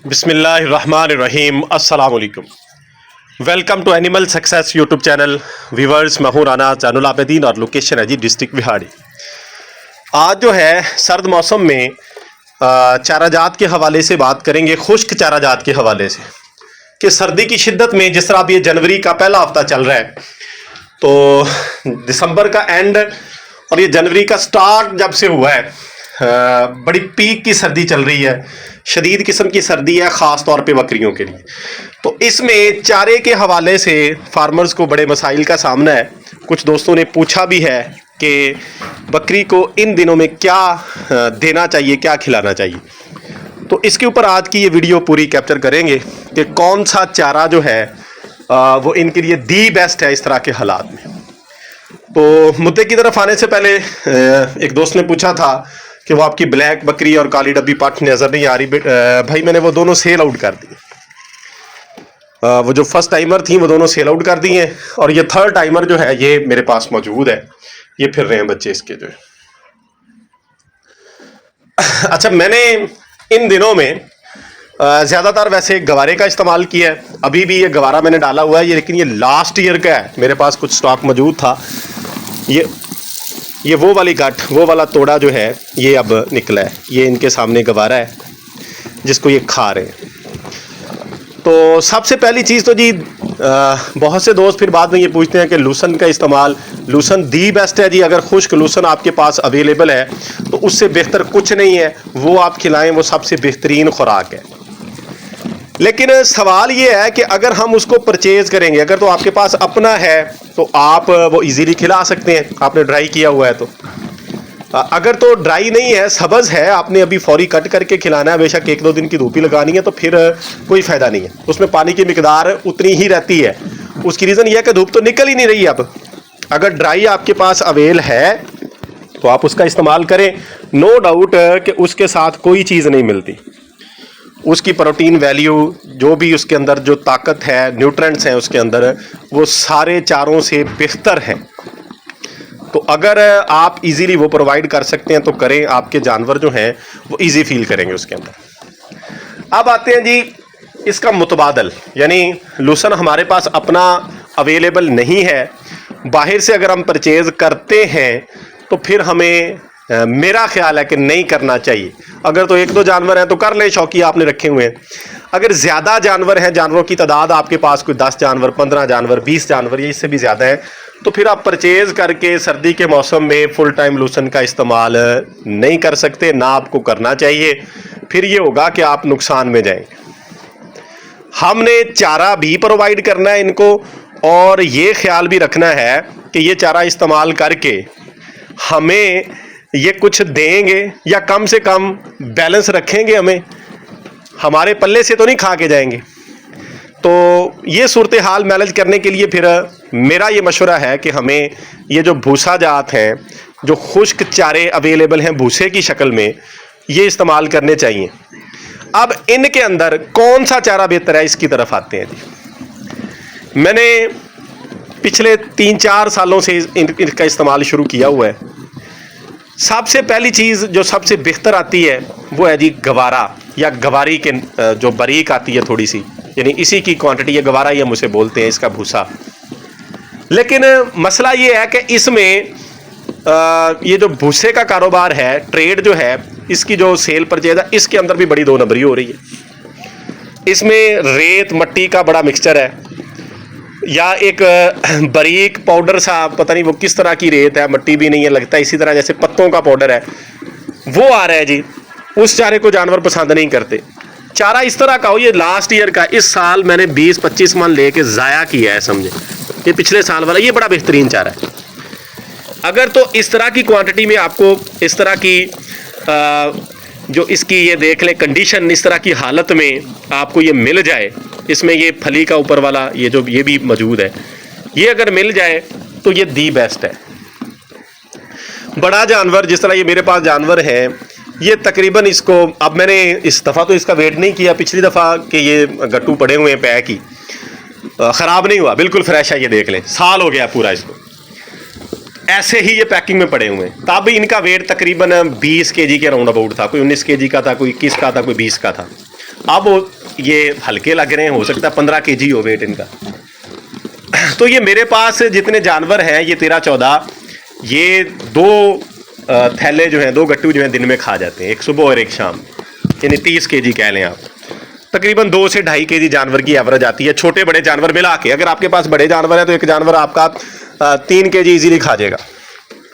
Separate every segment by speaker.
Speaker 1: बिस्मिल्लाहिर्रहमानिर्रहीम अस्सलाम वालेकुम। Welcome to animal success YouTube channel. Viewers, मैं हूं राना जैनुल आबिदीन और लोकेशन है जी डिस्ट्रिक्ट बिहाड़ी। आज जो है सर्द मौसम में चाराजात के हवाले से बात करेंगे, खुश्क चाराजात के हवाले से कि सर्दी की शिद्दत में जिस तरह अब ये जनवरी का पहला हफ्ता चल रहा है, तो दिसंबर का एंड और ये जनवरी का स्टार्ट जब से हुआ है, बड़ी पीक की सर्दी चल रही है, शदीद किस्म की सर्दी है, ख़ास तौर पे बकरियों के लिए। तो इसमें चारे के हवाले से फार्मर्स को बड़े मसाइल का सामना है। कुछ दोस्तों ने पूछा भी है कि बकरी को इन दिनों में क्या देना चाहिए, क्या खिलाना चाहिए। तो इसके ऊपर आज की ये वीडियो पूरी कैप्चर करेंगे कि कौन सा चारा जो है वो इनके लिए दी बेस्ट है इस तरह के हालात में। तो मुद्दे की तरफ आने से पहले एक दोस्त ने पूछा था कि वो आपकी ब्लैक बकरी और काली डब्बी पाठ नज़र नहीं आ रही। भाई, मैंने वो दोनों सेल आउट कर दी। वो जो फर्स्ट टाइमर थी वो दोनों सेल आउट कर दी हैं, और ये थर्ड टाइमर जो है ये मेरे पास मौजूद है। ये फिर रहे हैं बच्चे इसके जो है। अच्छा, मैंने इन दिनों में ज़्यादातर वैसे गवारे का इस्तेमाल किया है। अभी भी ये गवारा मैंने डाला हुआ है ये, लेकिन ये लास्ट ईयर का है। मेरे पास कुछ स्टॉक मौजूद था। ये वो वाली गठ, वो वाला तोड़ा जो है ये अब निकला है। ये इनके सामने गवारा है जिसको ये खा रहे हैं। तो सबसे पहली चीज़ तो जी, बहुत से दोस्त फिर बाद में ये पूछते हैं कि लूसन का इस्तेमाल, लूसन दी बेस्ट है जी। अगर खुश्क लूसन आपके पास अवेलेबल है तो उससे बेहतर कुछ नहीं है, वो आप खिलाएं, वो सबसे बेहतरीन खुराक है। लेकिन सवाल ये है कि अगर हम उसको परचेज़ करेंगे, अगर तो आपके पास अपना है तो आप वो इजीली खिला सकते हैं, आपने ड्राई किया हुआ है तो। अगर तो ड्राई नहीं है, सब्ज़ है, आपने अभी फौरी कट करके खिलाना है, बेशक 1-2 दिन की धूप ही लगानी है, तो फिर कोई फ़ायदा नहीं है। उसमें पानी की मिकदार उतनी ही रहती है। उसकी रीज़न यह है कि धूप तो निकल ही नहीं रही अब। अगर ड्राई आपके पास अवेल है तो आप उसका इस्तेमाल करें। नो डाउट कि उसके साथ कोई चीज़ नहीं मिलती। उसकी प्रोटीन वैल्यू, जो भी उसके अंदर जो ताकत है, न्यूट्रेंट्स हैं उसके अंदर, वो सारे चारों से बेहतर हैं। तो अगर आप इजीली वो प्रोवाइड कर सकते हैं तो करें, आपके जानवर जो हैं वो इजी फील करेंगे उसके अंदर। अब आते हैं जी इसका मुतबादल, यानी लूसन हमारे पास अपना अवेलेबल नहीं है, बाहर से अगर हम परचेज़ करते हैं तो फिर हमें मेरा ख्याल है कि नहीं करना चाहिए। अगर तो 1-2 जानवर हैं तो कर ले, शौकी आपने रखे हुए हैं। अगर ज़्यादा जानवर हैं, जानवरों की तादाद आपके पास कोई 10 जानवर, 15 जानवर, 20 जानवर या इससे भी ज़्यादा है, तो फिर आप परचेज़ करके सर्दी के मौसम में फुल टाइम लूसन का इस्तेमाल नहीं कर सकते, ना आपको करना चाहिए। फिर ये होगा कि आप नुकसान में जाएंगे। हमने चारा भी प्रोवाइड करना है इनको, और ये ख्याल भी रखना है कि ये चारा इस्तेमाल करके हमें ये कुछ देंगे या कम से कम बैलेंस रखेंगे, हमारे पल्ले से तो नहीं खा के जाएंगे। तो ये सूरत हाल मैनेज करने के लिए फिर मेरा ये मशवरा है कि हमें ये जो भूसा जात हैं, जो खुश्क चारे अवेलेबल हैं भूसे की शक्ल में, ये इस्तेमाल करने चाहिए। अब इनके अंदर कौन सा चारा बेहतर है, इसकी तरफ आते हैं जी। मैंने पिछले 3-4 सालों से इनका इस्तेमाल शुरू किया हुआ है। सबसे पहली चीज़ जो सबसे बेहतर आती है वो है जी गवारा, या गवारी के जो बारीक आती है थोड़ी सी, यानी इसी की क्वांटिटी है, गवारा ये मुझे बोलते हैं, इसका भूसा। लेकिन मसला ये है कि इसमें ये जो भूसे का कारोबार है, ट्रेड जो है, इसकी जो सेल परचेज है, इसके अंदर भी बड़ी 2 नंबरी हो रही है। इसमें रेत मट्टी का बड़ा मिक्सचर है, या एक बारीक पाउडर सा, पता नहीं वो किस तरह की रेत है, मट्टी भी नहीं है, लगता है इसी तरह जैसे पत्तों का पाउडर है, वो आ रहा है जी। उस चारे को जानवर पसंद नहीं करते। चारा इस तरह का हो, ये लास्ट ईयर का, इस साल मैंने 20-25 मन लेके ज़ाया किया है, समझे। ये पिछले साल वाला, ये बड़ा बेहतरीन चारा है। अगर तो इस तरह की क्वांटिटी में आपको, इस तरह की जो इसकी ये देख लें कंडीशन, इस तरह की हालत में आपको ये मिल जाए, इसमें ये फली का ऊपर वाला ये भी मौजूद है, ये अगर मिल जाए तो ये दी बेस्ट है। बड़ा जानवर जिस तरह ये मेरे पास जानवर है, ये तकरीबन इसको, अब मैंने इस दफ़ा तो इसका वेट नहीं किया, पिछली दफ़ा के ये गट्टू पड़े हुए हैं पैक ही, ख़राब नहीं हुआ, बिल्कुल फ्रेश है। ये देख लें, साल हो गया पूरा इसको, ऐसे ही ये पैकिंग में पड़े हुए हैं। तब इनका वेट तकरीबन 20 kg के राउंड अबाउट था, कोई 19 kg का था, कोई 21 का था, कोई 20 का था। अब ये हल्के लग रहे हैं, हो सकता है 15 kg हो वेट इनका। तो ये मेरे पास जितने जानवर हैं ये 13-14, ये 2 थैले जो हैं, 2 गट्टू जो हैं दिन में खा जाते हैं, एक सुबह और एक शाम, यानी 30 kg कह लें आप। तकरीबन 2 से 2.5 kg जानवर की एवरेज आती है, छोटे बड़े जानवर मिला के। अगर आपके पास बड़े जानवर हैं तो एक जानवर आपका 3 kg ईजिली खा जाएगा,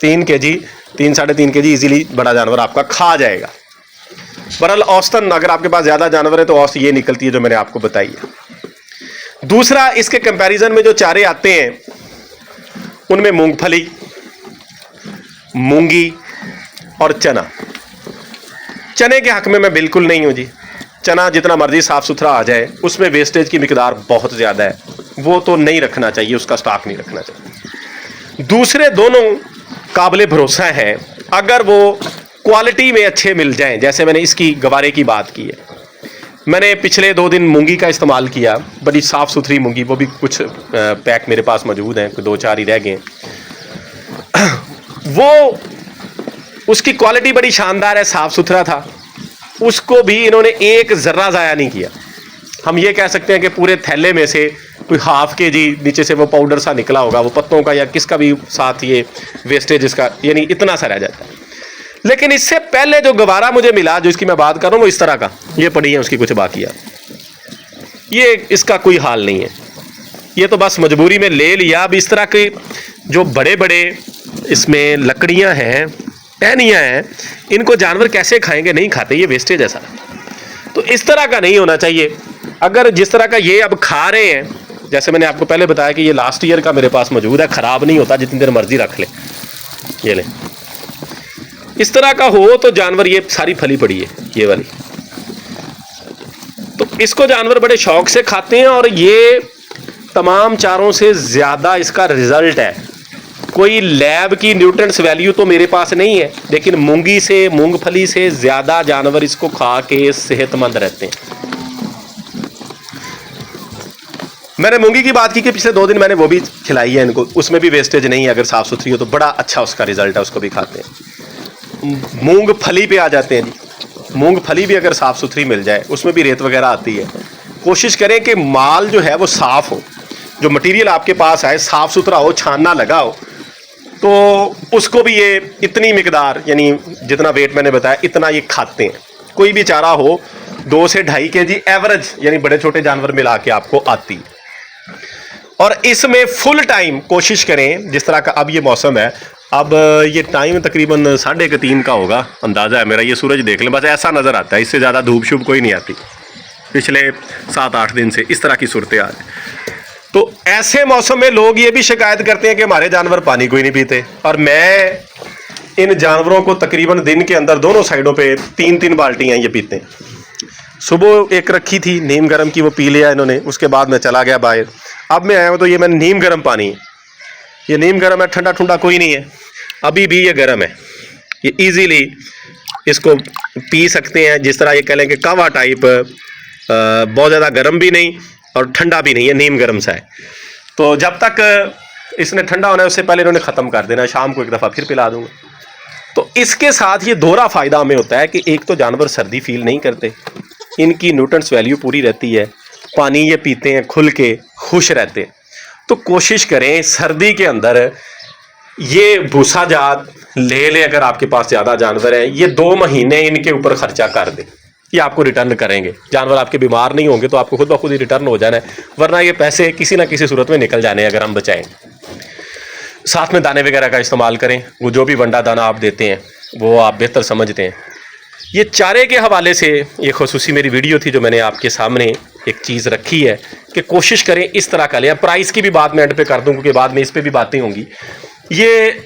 Speaker 1: 3 kg 3-3.5 kg ईजिली बड़ा जानवर आपका खा जाएगा। बहरहाल औसतन अगर आपके पास ज़्यादा जानवर है तो औसत ये निकलती है जो मैंने आपको बताई है। दूसरा, इसके कंपैरिजन में जो चारे आते हैं उनमें मूंगफली, मूंगी और चना। चने के हक में मैं बिल्कुल नहीं हूँ जी। चना जितना मर्जी साफ़ सुथरा आ जाए, उसमें वेस्टेज की मिकदार बहुत ज़्यादा है, वो तो नहीं रखना चाहिए, उसका स्टॉक नहीं रखना चाहिए। दूसरे दोनों काबिल भरोसा हैं अगर वो क्वालिटी में अच्छे मिल जाएं। जैसे मैंने इसकी गवारे की बात की है, मैंने पिछले 2 दिन मूंगी का इस्तेमाल किया, बड़ी साफ़ सुथरी मूंगी, वो भी कुछ पैक मेरे पास मौजूद हैं, 2-4 ही रह गए। वो उसकी क्वालिटी बड़ी शानदार है, साफ़ सुथरा था, उसको भी इन्होंने एक ज़र्रा ज़ाया नहीं किया। हम ये कह सकते हैं कि पूरे थैले में से कोई ½ kg नीचे से वो पाउडर सा निकला होगा, वो पत्तों का या किसका भी साथ ये वेस्टेज इसका, यानी इतना सा रह जाता है। लेकिन इससे पहले जो गवारा मुझे मिला, जो इसकी मैं बात कर रहा हूँ, वो इस तरह का, ये पड़ी है उसकी कुछ बाकियाँ, ये इसका कोई हाल नहीं है। ये तो बस मजबूरी में ले लिया। अब इस तरह के जो बड़े बड़े इसमें लकड़ियाँ हैं, टहनियाँ हैं, इनको जानवर कैसे खाएंगे? नहीं खाते, ये वेस्टेज है सारा। तो इस तरह का नहीं होना चाहिए। अगर जिस तरह का ये अब खा रहे हैं, जैसे मैंने आपको पहले बताया कि ये लास्ट ईयर का मेरे पास मौजूद है, ख़राब नहीं होता, जितनी देर मर्जी रख ले, ये ले। इस तरह का हो तो जानवर, ये सारी फली पड़ी है ये वाली, तो इसको जानवर बड़े शौक से खाते हैं और ये तमाम चारों से ज़्यादा इसका रिजल्ट है। कोई लैब की न्यूट्रिएंट्स वैल्यू तो मेरे पास नहीं है, लेकिन मूंगी से, मूंगफली से ज़्यादा जानवर इसको खा के सेहतमंद रहते हैं। मैंने मूंगी की बात की कि पिछले 2 दिन मैंने वो भी खिलाई है इनको, उसमें भी वेस्टेज नहीं है, अगर साफ़ सुथरी हो तो बड़ा अच्छा उसका रिजल्ट है, उसको भी खाते हैं। मूंगफली पे आ जाते हैं जी। मूंगफली भी अगर साफ़ सुथरी मिल जाए, उसमें भी रेत वगैरह आती है, कोशिश करें कि माल जो है वो साफ़ हो, जो मटेरियल आपके पास आए साफ़ सुथरा हो, छानना लगा हो, तो उसको भी ये इतनी मिकदार, यानी जितना वेट मैंने बताया इतना ये खाते हैं। कोई भी चारा हो 2 से 2.5 kg एवरेज, यानी बड़े छोटे जानवर मिला के आपको आती। और इसमें फुल टाइम कोशिश करें, जिस तरह का अब ये मौसम है, अब ये टाइम तकरीबन 3:30 का होगा, अंदाज़ा है मेरा। ये सूरज देख लें, बस ऐसा नज़र आता है, इससे ज़्यादा धूप शुभ कोई नहीं आती। पिछले 7-8 दिन से इस तरह की सूरत हाल है। तो ऐसे मौसम में लोग ये भी शिकायत करते हैं कि हमारे जानवर पानी कोई नहीं पीते, और मैं इन जानवरों को तकरीबन दिन के अंदर दोनों साइडों पे 3-3 बाल्टियाँ ये पीते हैं। सुबह एक रखी थी नीम गर्म की, वो पी लिया इन्होंने, उसके बाद मैं चला गया बाहर। अब मैं आया हूँ तो ये मैंने नीम गर्म पानी, ये नीम गर्म है, ठंडा ठंडा कोई नहीं है, अभी भी ये गर्म है, ये इजीली इसको पी सकते हैं। जिस तरह ये कह लें कि कावा टाइप, बहुत ज़्यादा गर्म भी नहीं और ठंडा भी नहीं है, नीम गर्म सा है। तो जब तक इसने ठंडा होना है उससे पहले इन्होंने ख़त्म कर देना, शाम को एक दफ़ा फिर पिला दूंगा। तो इसके साथ ये दोहरा फ़ायदा हमें होता है कि एक तो जानवर सर्दी फील नहीं करते, इनकी न्यूट्रिएंट्स वैल्यू पूरी रहती है, पानी ये पीते हैं खुल के, खुश रहते हैं। तो कोशिश करें सर्दी के अंदर ये भूसा जात ले लें, अगर आपके पास ज़्यादा जानवर हैं, ये 2 महीने इनके ऊपर ख़र्चा कर दें, ये आपको रिटर्न करेंगे। जानवर आपके बीमार नहीं होंगे तो आपको खुद ब खुद ही रिटर्न हो जाना है, वरना ये पैसे किसी ना किसी सूरत में निकल जाने अगर हम बचाएंगे। साथ में दाने वगैरह का इस्तेमाल करें, वो जो भी वंडा दाना आप देते हैं वो आप बेहतर समझते हैं। ये चारे के हवाले से ये खुसूसी मेरी वीडियो थी जो मैंने आपके सामने एक चीज़ रखी है कि कोशिश करें इस तरह का लें। प्राइस की भी बात मैं एंड पे कर दूं क्योंकि बाद में इस पर भी बातें होंगी। ये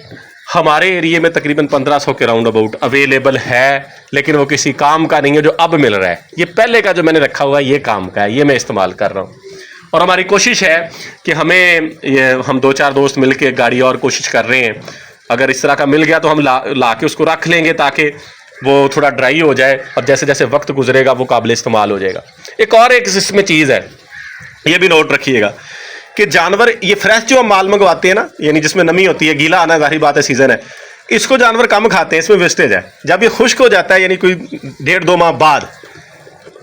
Speaker 1: हमारे एरिए में तकरीबन 1500 के राउंड अबाउट अवेलेबल है, लेकिन वो किसी काम का नहीं है जो अब मिल रहा है। ये पहले का जो मैंने रखा हुआ है ये काम का है, ये मैं इस्तेमाल कर रहा हूँ। और हमारी कोशिश है कि हम 2-4 दोस्त मिल के गाड़ी और कोशिश कर रहे हैं, अगर इस तरह का मिल गया तो हम ला के उसको रख लेंगे ताकि वो थोड़ा ड्राई हो जाए और जैसे जैसे वक्त गुजरेगा वो काबिल इस्तेमाल हो जाएगा। एक इसमें चीज़ है, ये भी नोट रखिएगा कि जानवर ये फ्रेश जो हम माल मंगवाते हैं ना, यानी जिसमें नमी होती है, गीला आना जाहिर बात है सीज़न है, इसको जानवर कम खाते हैं, इसमें वेस्टेज है। जब ये खुश्क हो जाता है, यानी कोई 1.5-2 माह बाद,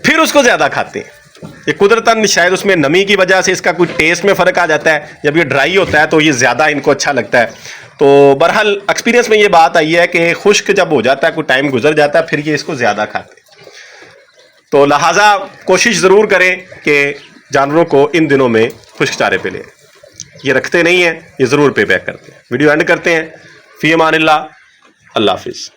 Speaker 1: फिर उसको ज़्यादा खाते हैं। ये कुदरतन शायद उसमें नमी की वजह से इसका कुछ टेस्ट में फ़र्क आ जाता है, जब ये ड्राई होता है तो ये ज़्यादा इनको अच्छा लगता है। तो बहरहाल एक्सपीरियंस में ये बात आई है कि खुश्क जब हो जाता है, कुछ टाइम गुजर जाता है, फिर ये इसको ज़्यादा खाते हैं। तो लिहाजा कोशिश ज़रूर करें कि जानवरों को इन दिनों में खुश्क चारे पे लें। ये रखते नहीं हैं, ये ज़रूर पे बैक करते हैं। वीडियो एंड करते हैं। फ़ी अमानिल्लाह, अल्लाह हाफिज़।